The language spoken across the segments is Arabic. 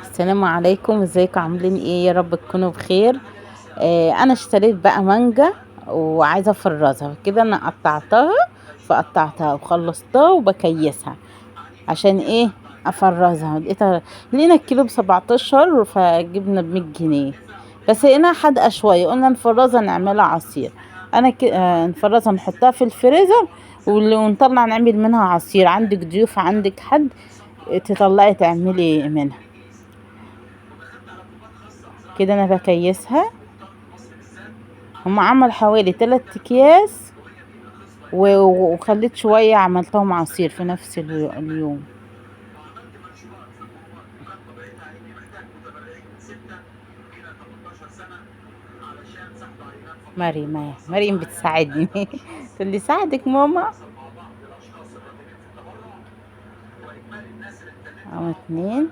السلام عليكم، ازيكم؟ عاملين ايه؟ يا رب تكونوا بخير. انا اشتريت بقى مانجا وعايزه افرزها كده. انا فقطعتها وخلصتها وبكيسها. عشان ايه؟ افرزها. لقينا الكيلو ب17، فجبنا ب100 جنيه. بس لقيناها حادقه شويه، قلنا نفرزها نعملها عصير. نفرزها نحطها في الفريزر ونطلع نعمل منها عصير. عندك ضيوف، عندك حد، تطلعي تعملي منها كده. انا بكيسها. هم عمل حوالي 3 اكياس وخليت شوية عملتهم عصير في نفس اليوم. مريم بتساعدني تقول لي ساعدك ماما. او 2.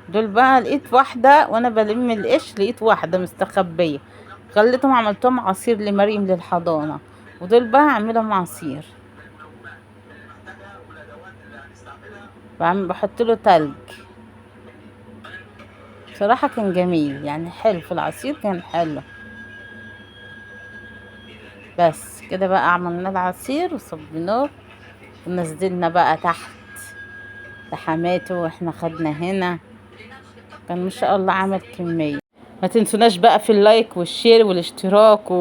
دول بقى لقيت واحدة وانا بلم القش، لقيت واحدة مستخبية، خليتهم عملتهم عصير لمريم للحضانة، ودول بقى هعملهم عصير. بحط له تلج. بصراحة كان جميل، يعني حلو في العصير، كان حلو. بس كده بقى عملنا العصير وصبيناه ونزلنا بقى تحت لحماته، واحنا خدنا هنا. كان ما شاء الله عمل كمية. ما تنسوناش بقى في اللايك والشير والاشتراك